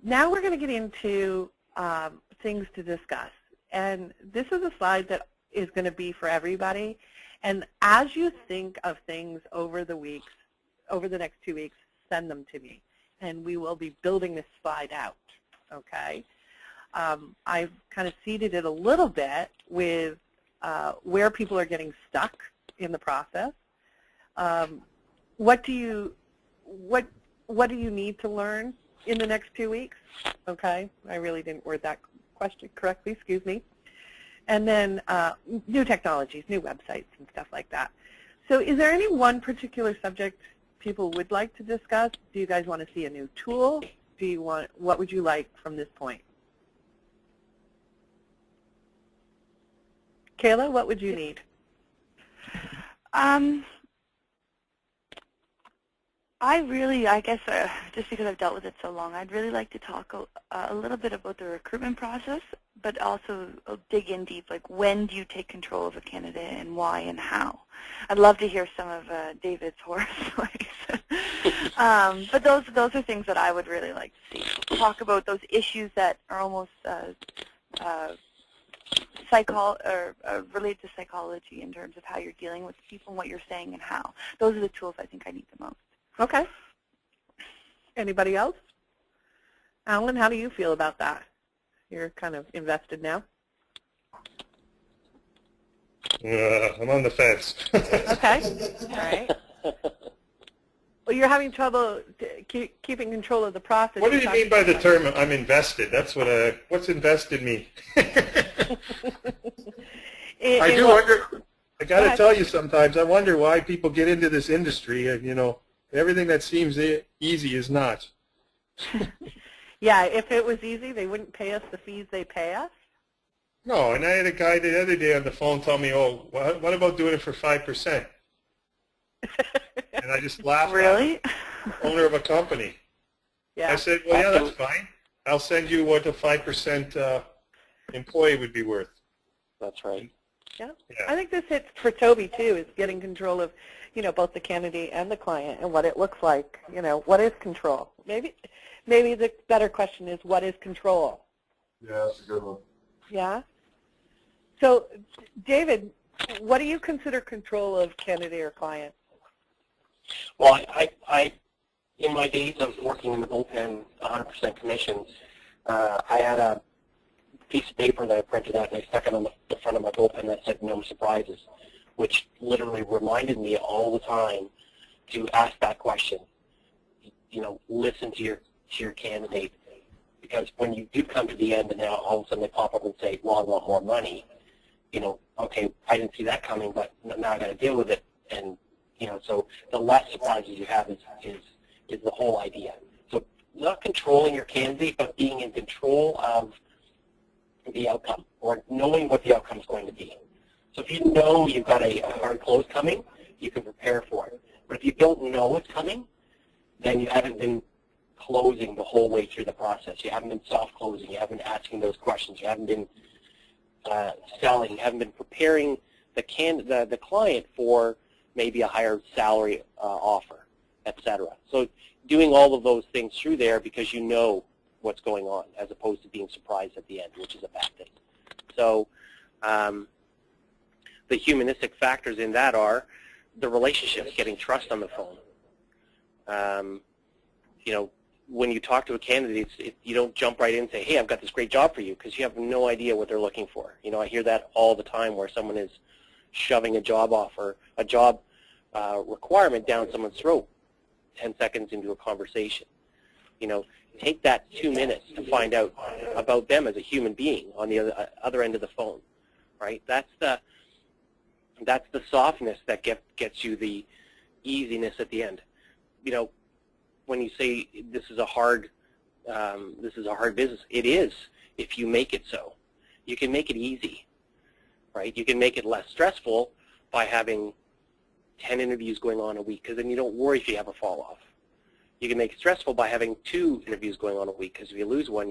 Now we're going to get into things to discuss. And this is a slide that is going to be for everybody. And as you think of things over the weeks, over the next 2 weeks, send them to me. And we will be building this slide out, okay? I've kind of seeded it a little bit with where people are getting stuck in the process. What do you need to learn in the next 2 weeks? Okay, I really didn't word that question correctly, excuse me. And then new technologies, new websites and stuff like that. So is there any one particular subject people would like to discuss? Do you guys want to see a new tool? What would you like from this point? Kayla, what would you need? I guess just because I've dealt with it so long, I'd really like to talk a little bit about the recruitment process, but also dig in deep, like when do you take control of a candidate and why and how? I'd love to hear some of David's horror stories. But those are things that I would really like to see. Talk about those issues that are almost related to psychology in terms of how you're dealing with people and what you're saying and how. Those are the tools I think I need the most. Okay. Anybody else? Alan, how do you feel about that? You're kind of invested now. I'm on the fence. Okay. All right. Well, you're having trouble keeping control of the process. What do you mean by the term I'm invested? That's what what's invested mean? I do wonder. I got to tell you, sometimes I wonder why people get into this industry. And, you know, everything that seems easy is not. Yeah, if it was easy, they wouldn't pay us the fees they pay us. No, and I had a guy the other day on the phone tell me, "Oh, what about doing it for 5%?" And I just laughed. Really? Owner of a company. Yeah. I said, "Well, yeah, that's fine. I'll send you what a 5% employee would be worth." That's right. Yeah. I think this hits for Toby too, is getting control of, you know, both the candidate and the client and what it looks like. You know, what is control? Maybe the better question is, what is control? Yeah, that's a good one. Yeah. So, David, what do you consider control of candidate or client? Well, I in my days of working in the bullpen, 100% commission, I had a piece of paper that I printed out and I stuck it on the front of my bullpen that said "No surprises," which literally reminded me all the time to ask that question. You know, listen to your candidate, because when you do come to the end and now all of a sudden they pop up and say, "Well, I want more money," you know, okay, I didn't see that coming, but now I got to deal with it. And you know, so the less surprises you have is the whole idea. So not controlling your candidate, but being in control of the outcome, or knowing what the outcome is going to be. So if you know you've got a hard close coming, you can prepare for it. But if you don't know it's coming, then you haven't been closing the whole way through the process. You haven't been soft closing. You haven't been asking those questions. You haven't been selling. You haven't been preparing the client for maybe a higher salary offer, etc. So doing all of those things through there because you know what's going on, as opposed to being surprised at the end, which is a bad thing. So the humanistic factors in that are the relationships, getting trust on the phone. You know, when you talk to a candidate, you don't jump right in and say, "Hey, I've got this great job for you," because you have no idea what they're looking for. You know, I hear that all the time where someone is shoving a job offer, a job requirement down someone's throat 10 seconds into a conversation. You know, take that 2 minutes to find out about them as a human being on the other end of the phone, right? That's the softness that gets you the easiness at the end. You know, when you say this is a hard business, it is if you make it so. You can make it easy, right? You can make it less stressful by having 10 interviews going on a week, because then you don't worry if you have a fall off. You can make it stressful by having 2 interviews going on a week, because if you lose one,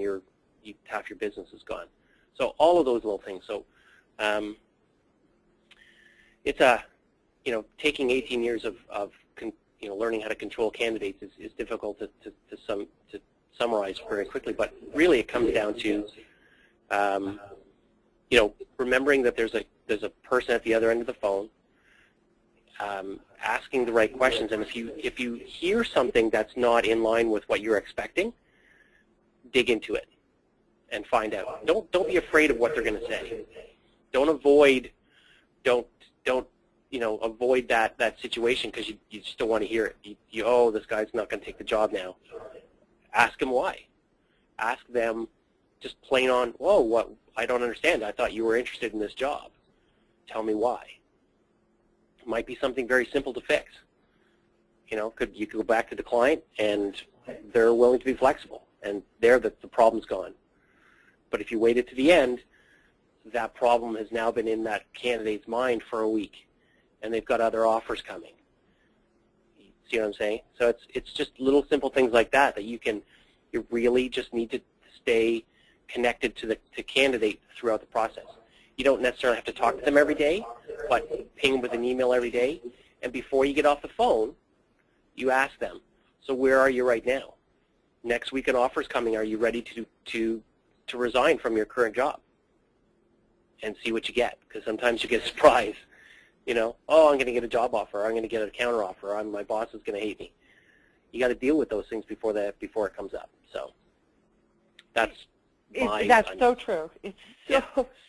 half your business is gone. So all of those little things. So it's taking 18 years of learning how to control candidates is difficult to summarize very quickly, but really it comes down to, remembering that there's a person at the other end of the phone, asking the right questions, and if you hear something that's not in line with what you're expecting, dig into it and find out. Don't be afraid of what they're going to say. Don't avoid that situation because you just don't want to hear it. Oh, this guy's not going to take the job now. Ask him why. Ask them just plain on, whoa, what? I don't understand. I thought you were interested in this job. Tell me why. It might be something very simple to fix. You could go back to the client and they're willing to be flexible, and there the problem's gone. But if you waited to the end, that problem has now been in that candidate's mind for a week, and they've got other offers coming. See what I'm saying? So it's just little simple things like that you really just need to stay connected to the candidate throughout the process. You don't necessarily have to talk to them every day, but ping them with an email every day. And before you get off the phone, you ask them, so where are you right now? Next week an offer's coming. Are you ready to resign from your current job? And see what you get, because sometimes you get a surprise. Oh, I'm going to get a job offer. I'm going to get a counter offer. My boss is going to hate me. You got to deal with those things before it comes up. So that's so true. It's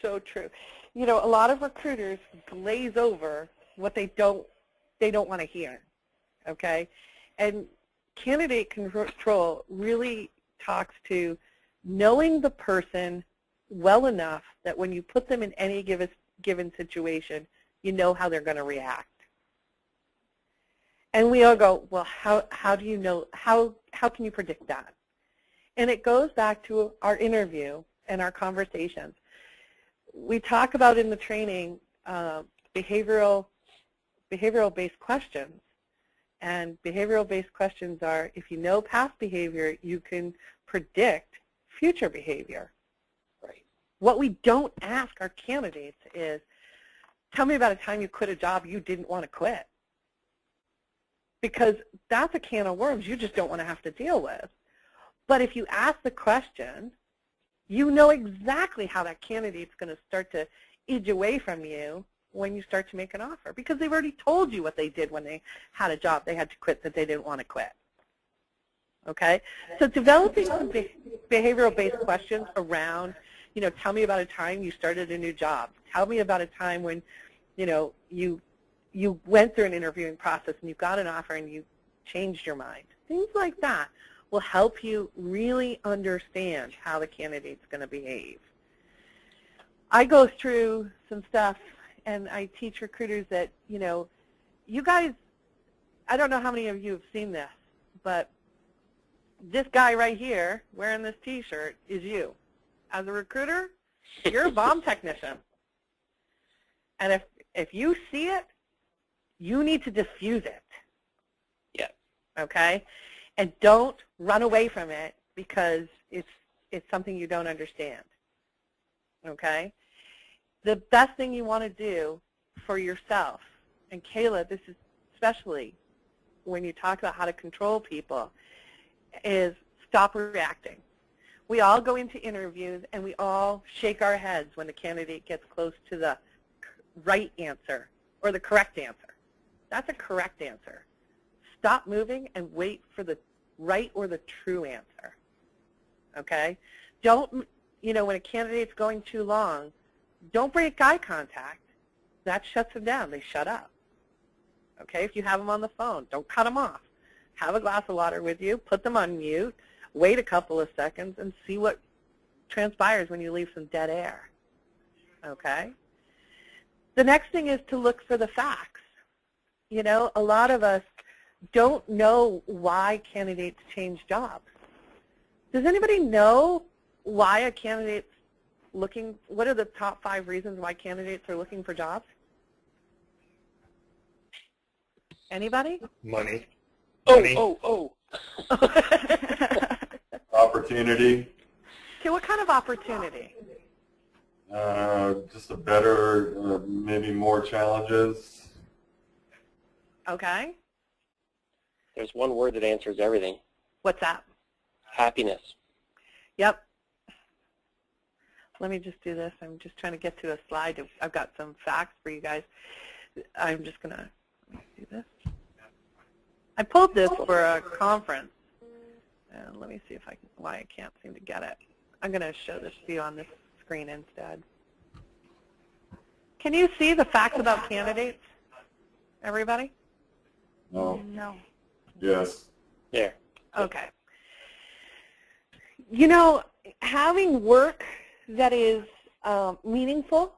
so true. A lot of recruiters glaze over what they don't want to hear. Okay, and candidate control really talks to knowing the person well enough that when you put them in any given situation, you know how they're going to react. And we all go, well, how do you know, how can you predict that? And it goes back to our interview and our conversations. We talk about in the training behavioral-based questions. And behavioral-based questions are, if you know past behavior, you can predict future behavior. Right. What we don't ask our candidates is, tell me about a time you quit a job you didn't want to quit. Because that's a can of worms you just don't want to have to deal with. But if you ask the question, you know exactly how that candidate's going to start to edge away from you when you start to make an offer, because they've already told you what they did when they had a job they had to quit that they didn't want to quit. Okay? So developing some behavioral-based questions around, tell me about a time you started a new job. Tell me about a time when, you went through an interviewing process and you got an offer and you changed your mind. Things like that will help you really understand how the candidate's going to behave. I go through some stuff and I teach recruiters that, you guys, I don't know how many of you have seen this, but this guy right here wearing this T-shirt is you. As a recruiter, you're a bomb technician. And if you see it, you need to diffuse it. Yeah. Okay? And don't run away from it because it's something you don't understand. Okay? The best thing you want to do for yourself, and Kayla, this is especially when you talk about how to control people, is stop reacting. We all go into interviews and we all shake our heads when the candidate gets close to the right answer or the correct answer. That's a correct answer. Stop moving and wait for the right or the true answer. Okay? Don't, when a candidate's going too long, don't break eye contact. That shuts them down. They shut up. Okay? If you have them on the phone, don't cut them off. Have a glass of water with you, put them on mute, wait a couple of seconds, and see what transpires when you leave some dead air. Okay? The next thing is to look for the facts. A lot of us don't know why candidates change jobs. Does anybody know why a candidate's looking, what are the top 5 reasons why candidates are looking for jobs? Anybody? Money. Oh. Opportunity. Okay, what kind of opportunity? Just a better, maybe more challenges. Okay. There's one word that answers everything. What's that? Happiness. Yep. Let me just do this. I'm just trying to get to a slide. I've got some facts for you guys. I'm just going to do this. I pulled this for a conference. And let me see if I can, why I can't seem to get it. I'm going to show this to you on this screen instead. Can you see the facts about candidates, everybody? No. No. Yes. There. Okay. You know, having work that is meaningful,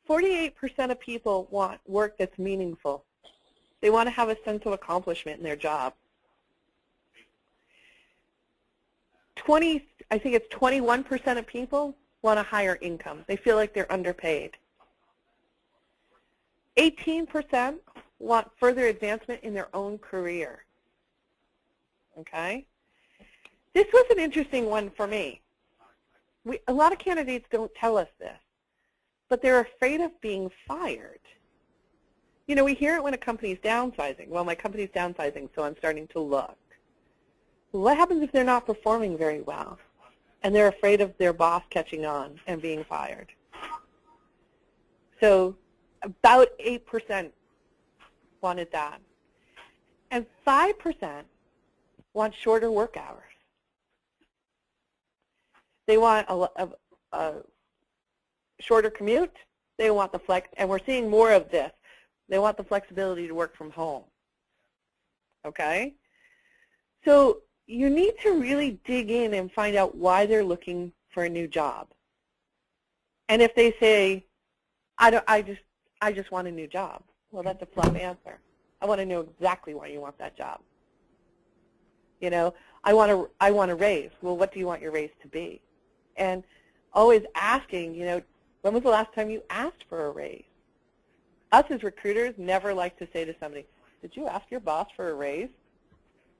48% of people want work that's meaningful. They want to have a sense of accomplishment in their job. I think it's 21% of people want a higher income. They feel like they're underpaid. 18% want further advancement in their own career. Okay? This was an interesting one for me. A lot of candidates don't tell us this, but they're afraid of being fired. You know, we hear it when a company's downsizing. Well, my company's downsizing, so I'm starting to look. What happens if they're not performing very well and they're afraid of their boss catching on and being fired? So about 8% wanted that. And 5% want shorter work hours. They want a shorter commute. They want the flex, and we're seeing more of this. They want the flexibility to work from home. Okay? So you need to really dig in and find out why they're looking for a new job. And if they say, I just want a new job, well, that's a fluff answer. I want to know exactly why you want that job. You know, I want a raise. Well, what do you want your raise to be? And always asking, you know, when was the last time you asked for a raise? Us as recruiters never like to say to somebody, did you ask your boss for a raise?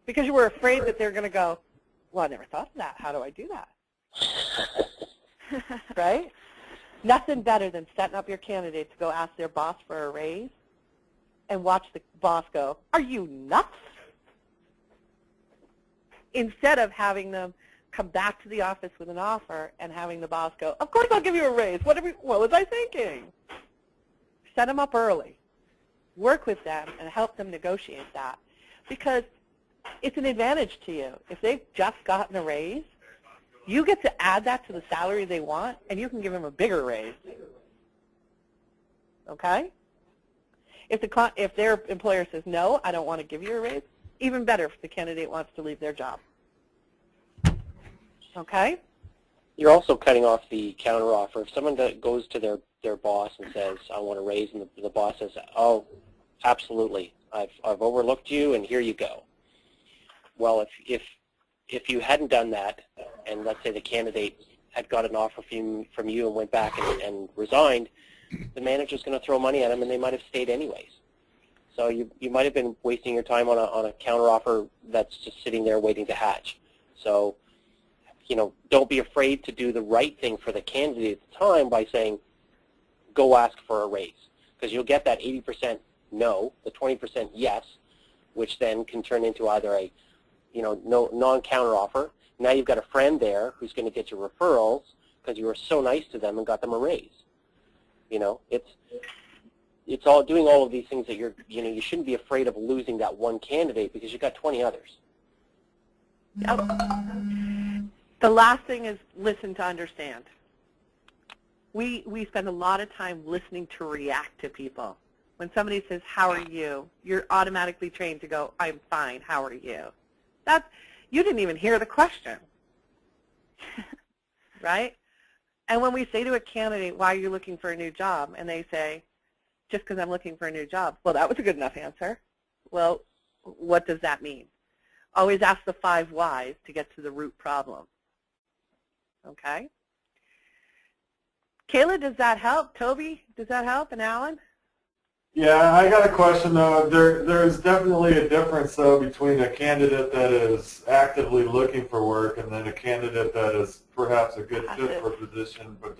Because you were afraid that they're going to go, well, I never thought of that. How do I do that? Right? Nothing better than setting up your candidate to go ask their boss for a raise and watch the boss go, are you nuts? Instead of having them come back to the office with an offer and having the boss go, of course I'll give you a raise. What was I thinking? Set them up early. Work with them and help them negotiate that. Because it's an advantage to you. If they've just gotten a raise, you get to add that to the salary they want, and you can give them a bigger raise. Okay? If their employer says, no, I don't want to give you a raise, even better if the candidate wants to leave their job. Okay? You're also cutting off the counteroffer. If someone goes to their boss and says, I want a raise, and the boss says, oh, absolutely, I've overlooked you, and here you go. Well, if you hadn't done that, and let's say the candidate had got an offer from you and went back and resigned, the manager's going to throw money at them, and they might have stayed anyways. So you might have been wasting your time on a counteroffer that's just sitting there waiting to hatch. So, you know, don't be afraid to do the right thing for the candidate at the time by saying, go ask for a raise, because you'll get that 80% no, the 20% yes, which then can turn into either a non-counteroffer. Now you've got a friend there who's going to get you referrals because you were so nice to them and got them a raise. You know, it's all doing all of these things that you shouldn't be afraid of losing that one candidate because you've got 20 others. Yep. The last thing is listen to understand. We spend a lot of time listening to react to people. When somebody says, how are you? You're automatically trained to go, I'm fine, how are you? You didn't even hear the question, right? And when we say to a candidate, why are you looking for a new job? And they say, just because I'm looking for a new job. Well, that was a good enough answer. Well, what does that mean? Always ask the 5 whys to get to the root problem. Okay? Kayla, does that help? Toby, does that help? And Alan? Yeah, I got a question though. There's definitely a difference though between a candidate that is actively looking for work and then a candidate that is perhaps a good fit for a position but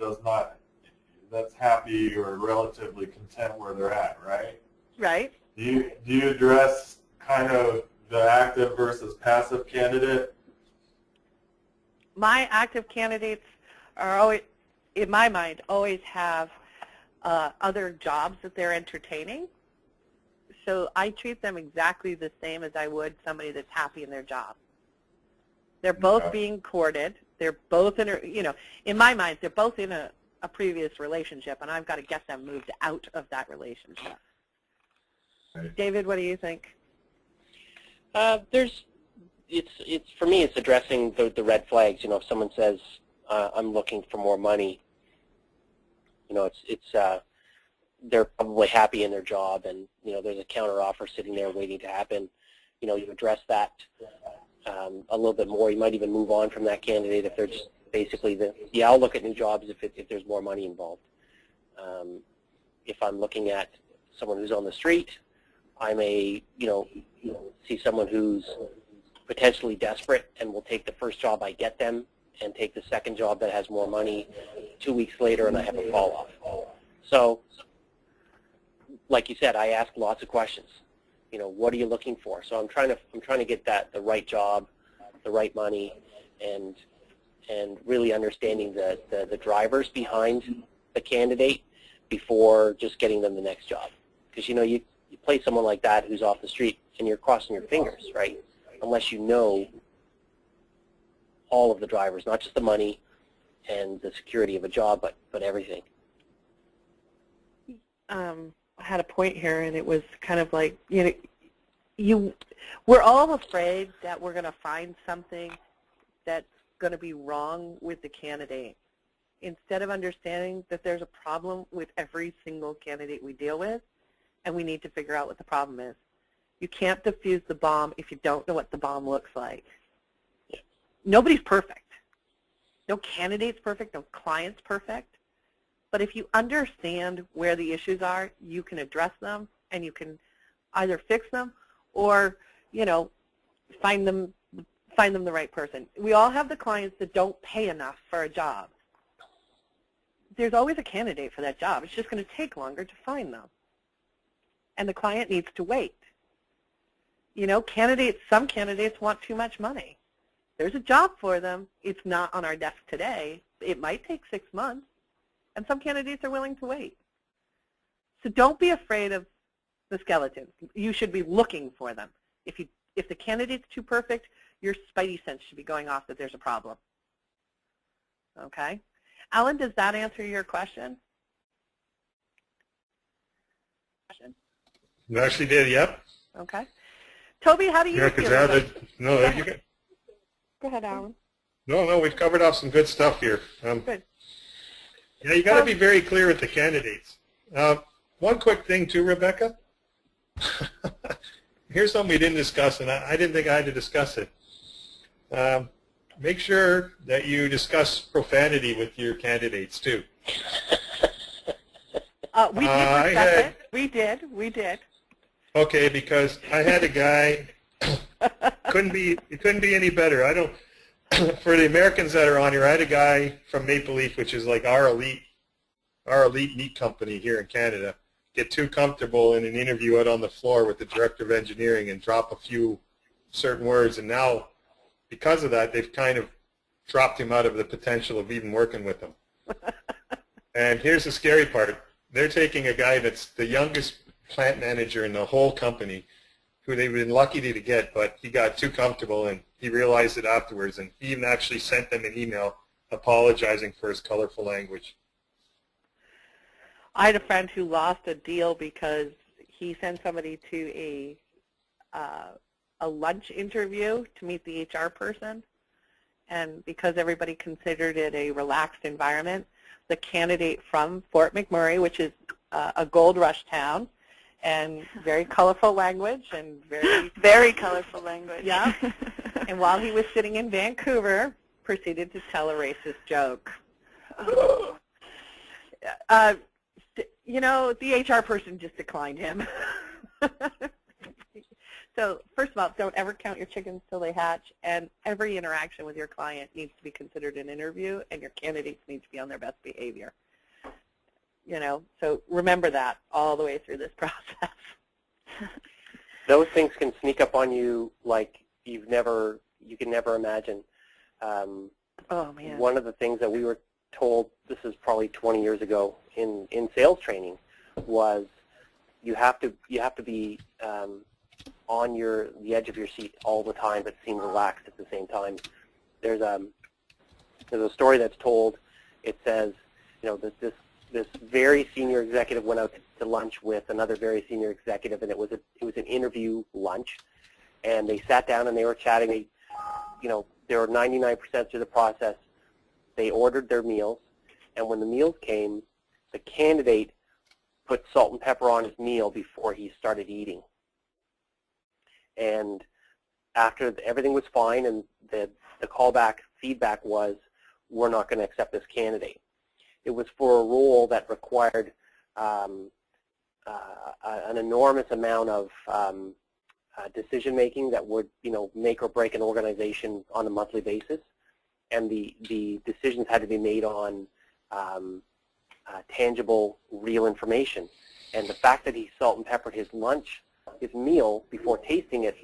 that's happy or relatively content where they're at, right? Right. Do you address kind of the active versus passive candidate my active candidates are always, in my mind, always have other jobs that they're entertaining. So I treat them exactly the same as I would somebody that's happy in their job. They're both being courted. They're both in a, in my mind, they're both in a previous relationship, and I've got to get them moved out of that relationship. Right. David, what do you think? It's for me, it's addressing the red flags. If someone says I'm looking for more money, they're probably happy in their job, and there's a counter offer sitting there waiting to happen. You address that a little bit more. You might even move on from that candidate if they're just basically I'll look at new jobs if there's more money involved. If I'm looking at someone who's on the street, I may see someone who's potentially desperate and will take the first job I get them and take the second job that has more money 2 weeks later, and I have a fall off. So, like you said, I ask lots of questions. What are you looking for? So I'm trying to get the right job, the right money, and really understanding the drivers behind the candidate before just getting them the next job. Because you play someone like that who's off the street and you're crossing your fingers, right? Unless you know all of the drivers, not just the money and the security of a job, but everything. I had a point here, and it was kind of like, we're all afraid that we're going to find something that's going to be wrong with the candidate, instead of understanding that there's a problem with every single candidate we deal with, and we need to figure out what the problem is. You can't defuse the bomb if you don't know what the bomb looks like. Yeah. Nobody's perfect. No candidate's perfect, no client's perfect. But if you understand where the issues are, you can address them, and you can either fix them or, find them the right person. We all have the clients that don't pay enough for a job. There's always a candidate for that job. It's just going to take longer to find them. And the client needs to wait. Some candidates want too much money. There's a job for them. It's not on our desk today. It might take 6 months. And some candidates are willing to wait. So don't be afraid of the skeletons. You should be looking for them. If the candidate's too perfect, your spidey sense should be going off that there's a problem. Okay? Alan, does that answer your question? It actually did, yep. Okay. Toby, how do you feel about it? No, Go ahead, Alan. No, we've covered off some good stuff here. Good. Yeah, you got to be very clear with the candidates. One quick thing too, Rebecca. Here's something we didn't discuss, and I didn't think I had to discuss it. Make sure that you discuss profanity with your candidates too. We did discuss it. We did. Okay, because I had a guy. It couldn't be any better. I don't. For the Americans that are on here, I had a guy from Maple Leaf, which is like our elite meat company here in Canada, get too comfortable in an interview out on the floor with the director of engineering and drop a few certain words, and now because of that, they've kind of dropped him out of the potential of even working with them. And here's the scary part. They're taking a guy that's the youngest plant manager in the whole company, who they've been lucky to get, but he got too comfortable and he realized it afterwards, and he even actually sent them an email apologizing for his colorful language. I had a friend who lost a deal because he sent somebody to a lunch interview to meet the HR person, and because everybody considered it a relaxed environment, the candidate from Fort McMurray, which is a gold rush town, and very colorful language and very colorful language. Yeah. And while he was sitting in Vancouver, proceeded to tell a racist joke. Oh. The HR person just declined him. So first of all, don't ever count your chickens till they hatch, and every interaction with your client needs to be considered an interview, and your candidates need to be on their best behavior. So remember that all the way through this process. Those things can sneak up on you like you can never imagine. Oh, man. one of the things that we were told, this is probably 20 years ago in sales training, was you have to be on the edge of your seat all the time, but seem relaxed at the same time. There's a story that's told. It says, that this very senior executive went out to lunch with another very senior executive, and it was an interview lunch, and they sat down and they were chatting. They were 99% through the process. They ordered their meals, and when the meals came, the candidate put salt and pepper on his meal before he started eating. And after everything was fine, and the callback feedback was, we're not going to accept this candidate. It was for a role that required an enormous amount of decision making that would, make or break an organization on a monthly basis, and the decisions had to be made on tangible, real information. And the fact that he salt and peppered his meal before tasting it,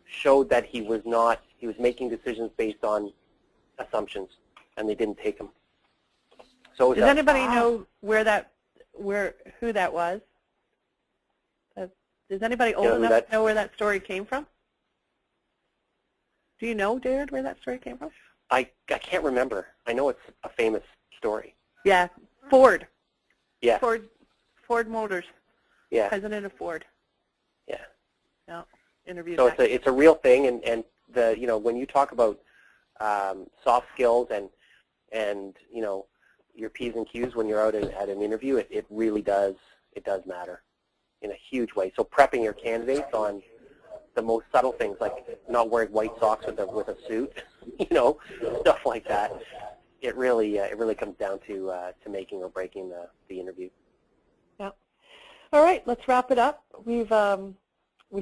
showed that he was making decisions based on assumptions, and they didn't take them. So does anybody know who that was? Does anybody old enough to know where that story came from? Do you know, David, where that story came from? I can't remember. I know it's a famous story. Yeah, Ford. Yeah. Ford Motors. Yeah. President of Ford. Yeah. Yeah. Interviewed. So it's a real thing, and when you talk about soft skills and your P's and Q's when you're out at an interview, it really does matter in a huge way. So prepping your candidates on the most subtle things, like not wearing white socks with a suit, stuff like that. It really comes down to making or breaking the interview. Yeah. All right, let's wrap it up. We've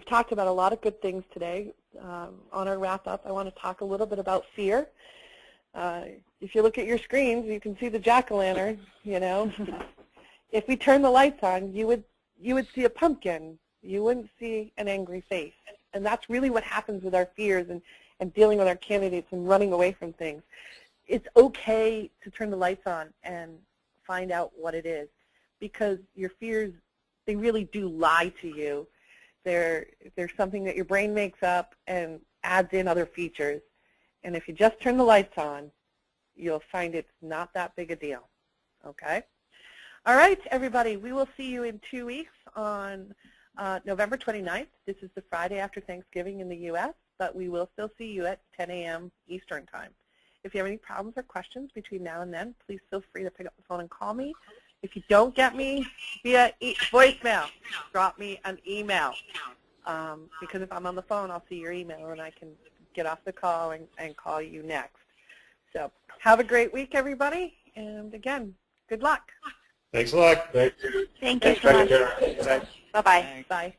talked about a lot of good things today. On our wrap up, I want to talk a little bit about fear. If you look at your screens, you can see the jack-o'-lantern. If we turn the lights on, you would see a pumpkin. You wouldn't see an angry face. And that's really what happens with our fears and dealing with our candidates and running away from things. It's okay to turn the lights on and find out what it is, because your fears, they really do lie to you. They're something that your brain makes up and adds in other features. And if you just turn the lights on, you'll find it's not that big a deal. Okay? All right, everybody, we will see you in 2 weeks on November 29th. This is the Friday after Thanksgiving in the U.S., but we will still see you at 10 a.m. Eastern Time. If you have any problems or questions between now and then, please feel free to pick up the phone and call me. If you don't get me via voicemail, drop me an email, because if I'm on the phone, I'll see your email and I can get off the call and call you next. So have a great week, everybody, and again, good luck. Thanks a lot. Thank you so much. Bye-bye. Bye.